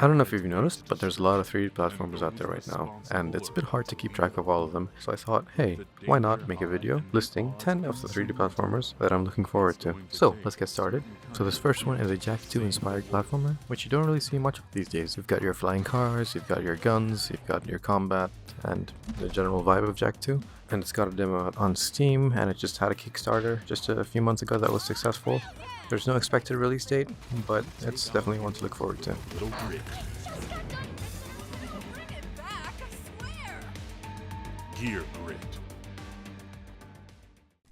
I don't know if you've noticed, but there's a lot of 3D platformers out there right now, and it's a bit hard to keep track of all of them, so I thought, hey, why not make a video listing 10 of the 3D platformers that I'm looking forward to. So, let's get started. So this first one is a Jak 2 inspired platformer, which you don't really see much of these days. You've got your flying cars, you've got your guns, you've got your combat, and the general vibe of Jak 2. And it's got a demo out on Steam, and it just had a Kickstarter just a few months ago that was successful. There's no expected release date, but it's definitely one to look forward to. Little grit. Gear grit.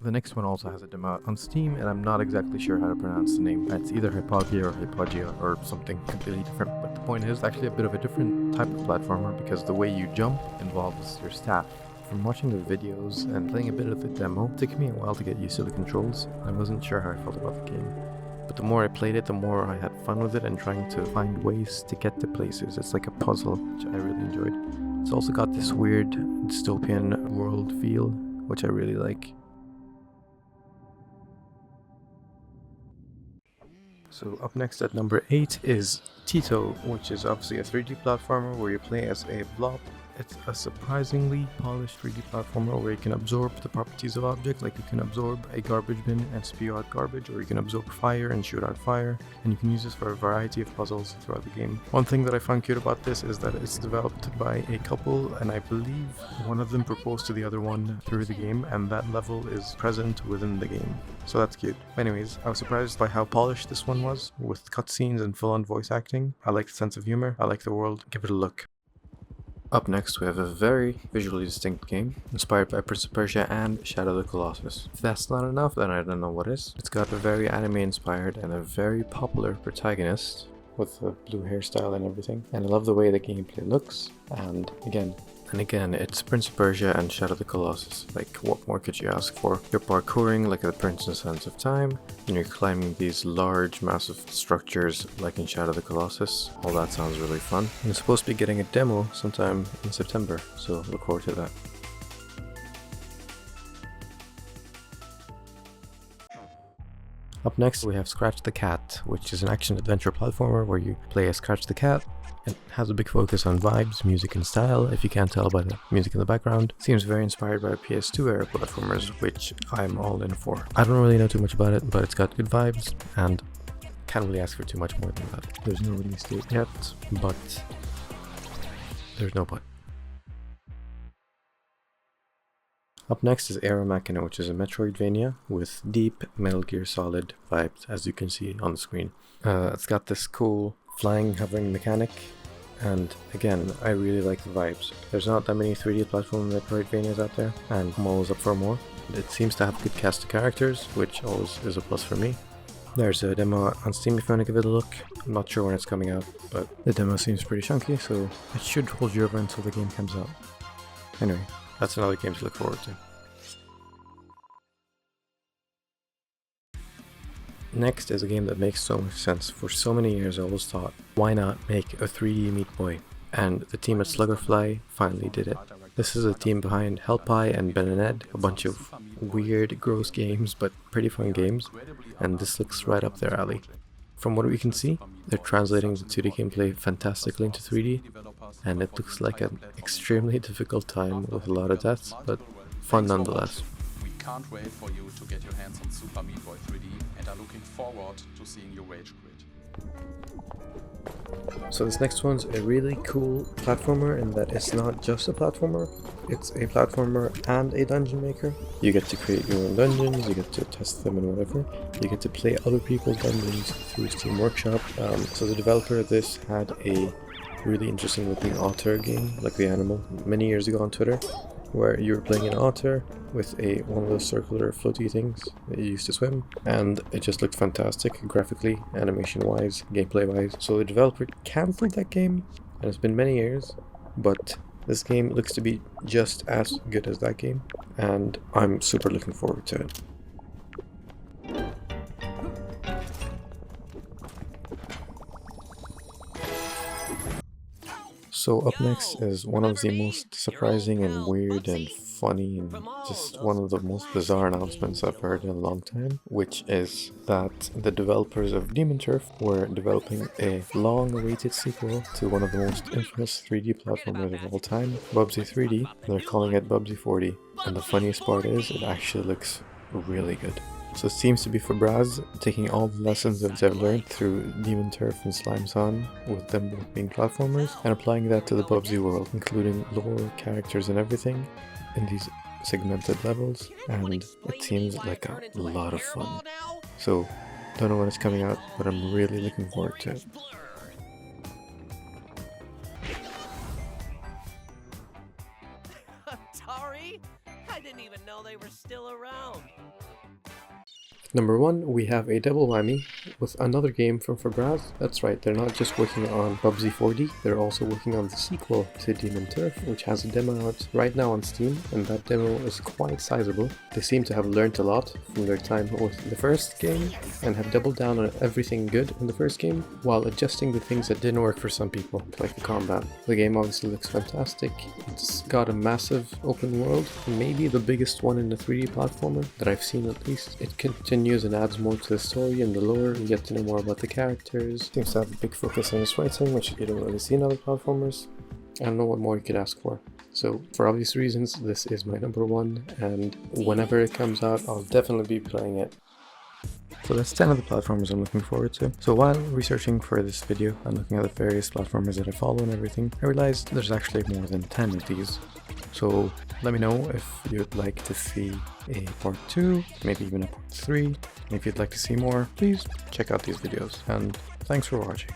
The next one also has a demo out on Steam, and I'm not exactly sure how to pronounce the name. It's either Hypogia or Hypogia or something completely different, but the point is actually a bit of a different type of platformer because the way you jump involves your staff. From watching the videos and playing a bit of the demo, it took me a while to get used to the controls. I wasn't sure how I felt about the game. But the more I played it, the more I had fun with it and trying to find ways to get to places. It's like a puzzle, which I really enjoyed. It's also got this weird dystopian world feel, which I really like. So up next at number 8 is Tito, which is obviously a 3D platformer where you play as a blob. It's a surprisingly polished 3D platformer where you can absorb the properties of objects, like you can absorb a garbage bin and spew out garbage, or you can absorb fire and shoot out fire, and you can use this for a variety of puzzles throughout the game. One thing that I found cute about this is that it's developed by a couple, and I believe one of them proposed to the other one through the game, and that level is present within the game. So that's cute. Anyways, I was surprised by how polished this one was, with cutscenes and full-on voice acting. I like the sense of humor, I like the world, give it a look. Up next we have a very visually distinct game, inspired by Prince of Persia and Shadow of the Colossus. If that's not enough, then I don't know what is. It's got a very anime inspired and a very popular protagonist, with the blue hairstyle and everything. And I love the way the gameplay looks, and again, it's Prince of Persia and Shadow of the Colossus. Like, what more could you ask for? You're parkouring like the Prince and Sands of Time, and you're climbing these large, massive structures like in Shadow of the Colossus. All that sounds really fun. And it's supposed to be getting a demo sometime in September, so look forward to that. Up next we have Scratch the Cat, which is an action-adventure platformer where you play as Scratch the Cat. It has a big focus on vibes, music and style, if you can't tell by the music in the background. Seems very inspired by PS2 era platformers, which I'm all in for. I don't really know too much about it, but it's got good vibes, and can't really ask for too much more than that. There's no release date yet, but there's no but. Up next is Aero Machina, which is a Metroidvania with deep Metal Gear Solid vibes, as you can see on the screen. It's got this cool flying, hovering mechanic, and again, I really like the vibes. There's not that many 3D platform Metroidvanias out there, and I'm always up for more. It seems to have a good cast of characters, which always is a plus for me. There's a demo on Steam if you want to give it a look. I'm not sure when it's coming out, but the demo seems pretty chunky, so it should hold you over until the game comes out. Anyway, that's another game to look forward to. Next is a game that makes so much sense. For so many years I always thought, why not make a 3D Meat Boy? And the team at Sluggerfly finally did it. This is a team behind Hellpie and Ben and Ed, a bunch of weird, gross games, but pretty fun games, and this looks right up their alley. From what we can see, they're translating the 2D gameplay fantastically into 3D, and it looks like an extremely difficult time with a lot of deaths, but fun nonetheless. Can't wait for you to get your hands on Super Meat Boy 3D and are looking forward to seeing your rage quit. So this next one's a really cool platformer in that it's not just a platformer, it's a platformer and a dungeon maker. You get to create your own dungeons, you get to test them and whatever. You get to play other people's dungeons through Steam Workshop. So the developer of this had a really interesting looking otter game, like the animal, many years ago on Twitter, where you were playing an otter with one of those circular floaty things that you used to swim, and it just looked fantastic graphically, animation wise, gameplay wise. So the developer cancelled that game, and it's been many years, but this game looks to be just as good as that game, and I'm super looking forward to it. So up next is one of the most surprising and weird and funny and just one of the most bizarre announcements I've heard in a long time, which is that the developers of Demon Turf were developing a long-awaited sequel to one of the most infamous 3D platformers of all time, Bubsy 3D. They're calling it Bubsy 4D, and the funniest part is it actually looks really good. So it seems to be Fabraz taking all the lessons that they've learned through Demon Turf and Slime Son, with them both being platformers, and applying that to the Bubsy world, including lore, characters and everything in these segmented levels, and it seems like a lot of fun. So, don't know when it's coming out, but I'm really looking forward to it. Atari? I didn't even know they were still around. Number 1, we have a double whammy with another game from Fabraz. That's right, they're not just working on Bubsy 4D, they're also working on the sequel to Demon Turf, which has a demo out right now on Steam, and that demo is quite sizable. They seem to have learnt a lot from their time with the first game, and have doubled down on everything good in the first game, while adjusting the things that didn't work for some people, like the combat. The game obviously looks fantastic. It's got a massive open world, maybe the biggest one in the 3D platformer that I've seen at least. It continues and adds more to the story and the lore. You get to know more about the characters. Seems to have a big focus on its writing, which you don't really see in other platformers. I don't know what more you could ask for. So, for obvious reasons, this is my number 1, and whenever it comes out, I'll definitely be playing it. So that's 10 of the platformers I'm looking forward to. So while researching for this video and looking at the various platformers that I follow and everything, I realized there's actually more than 10 of these. So let me know if you'd like to see a part 2, maybe even a part 3. And if you'd like to see more, please check out these videos. And thanks for watching.